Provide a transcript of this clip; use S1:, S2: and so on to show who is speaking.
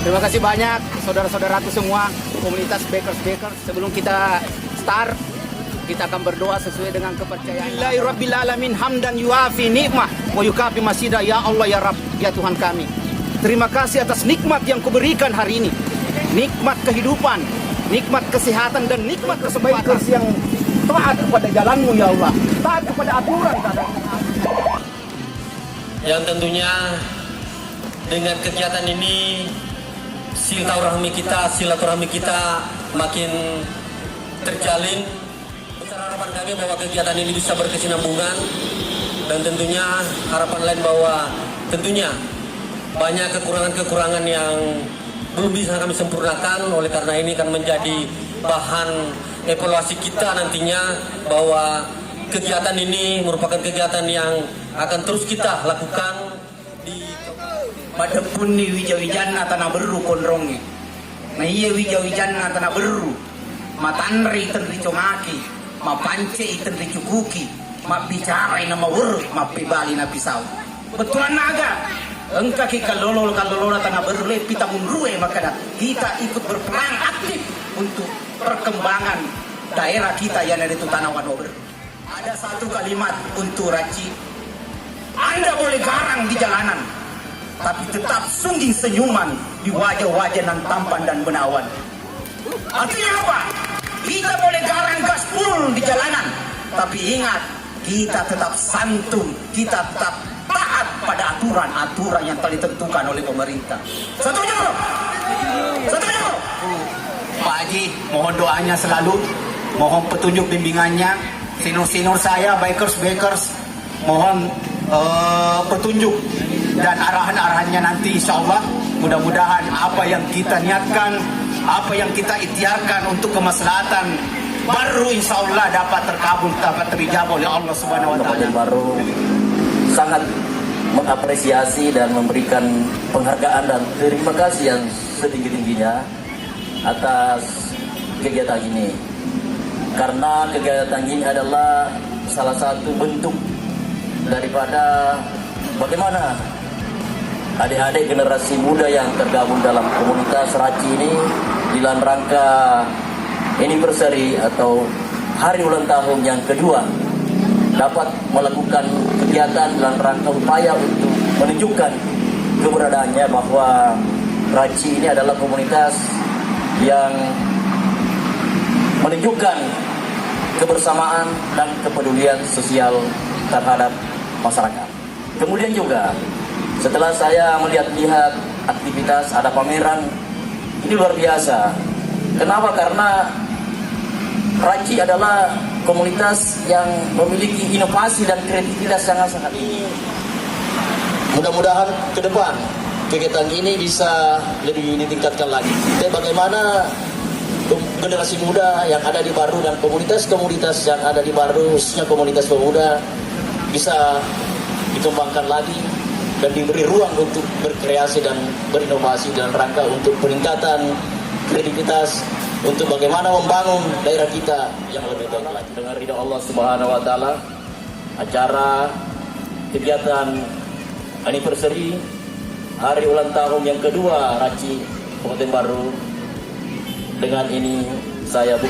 S1: Terima kasih banyak saudara-saudaraku semua, komunitas Bakers. Sebelum kita start, kita akan berdoa sesuai dengan kepercayaan. Rabbil alamin hamdan yuafi ni'mah wa yukafi masida. Ya Allah ya Rabb, ya Tuhan kami, terima kasih atas nikmat yang Kau berikan hari ini. Nikmat kehidupan, nikmat kesehatan, dan nikmat kesempatan yang taat kepada jalan-Mu ya Allah, taat kepada aturan.
S2: Yang tentunya dengan kegiatan ini silaturahmi kita makin terjalin. Besar harapan kami bahwa kegiatan ini bisa berkesinambungan, dan tentunya harapan lain bahwa tentunya banyak kekurangan-kekurangan yang belum bisa kami sempurnakan. Oleh karena ini akan menjadi bahan evaluasi kita nantinya, bahwa kegiatan ini merupakan kegiatan yang akan terus kita lakukan di
S1: Padapun ni wija-wijana tanah beru konrongi. Nah iya wija-wijana tanah beru. Matanri tenri comaki, ma pance tenri cukuki, ma bicara nama wur, ma pibali na pisau. Betulan naga. Engka ki kalolo tanah beru le pita munrue, maka kita ikut berperan aktif untuk perkembangan daerah kita yang ada di tanah Wanober. Ada satu kalimat untuk Raci. Anda boleh garang di jalanan, tapi tetap sungging senyuman di wajah-wajah nan tampan dan menawan. Artinya apa? Kita boleh garang gaspol di jalanan, tapi ingat, kita tetap santun, kita tetap taat pada aturan-aturan yang telah ditentukan oleh pemerintah. Setuju? Setuju? Pak Haji, mohon doanya selalu, mohon petunjuk bimbingannya. Senior saya, Bakers, mohon petunjuk dan arahan-arahannya nanti, insya Allah. Mudah-mudahan apa yang kita niatkan, apa yang kita ikhtiarkan untuk kemaslahatan baru, insya Allah dapat terkabul, dapat terijabah oleh Allah Subhanahu Wa Taala.
S3: Baru sangat mengapresiasi dan memberikan penghargaan dan terima kasih yang setinggi-tingginya atas kegiatan ini, karena kegiatan ini adalah salah satu bentuk daripada bagaimana adik-adik generasi muda yang tergabung dalam komunitas Raci ini dalam rangka anniversary atau hari ulang tahun yang kedua dapat melakukan kegiatan dalam rangka upaya untuk menunjukkan keberadaannya, bahwa Raci ini adalah komunitas yang menunjukkan kebersamaan dan kepedulian sosial terhadap masyarakat. Kemudian juga setelah saya melihat aktivitas, ada pameran, ini luar biasa. Kenapa? Karena Raci adalah komunitas yang memiliki inovasi dan kreativitas yang sangat tinggi.
S4: Mudah-mudahan ke depan kegiatan ini bisa lebih ditingkatkan lagi. Dan bagaimana generasi muda yang ada di Baru dan komunitas-komunitas yang ada di Baru, khususnya komunitas pemuda, bisa dikembangkan lagi dan diberi ruang untuk berkreasi dan berinovasi dalam rangka untuk peningkatan kreativitas, untuk bagaimana membangun daerah kita yang lebih baik lagi.
S3: Dengan ridha Allah Subhanahu Wa Taala, acara kegiatan anniversary hari ulang tahun yang kedua Raci Kabupaten Baru, dengan ini saya buka.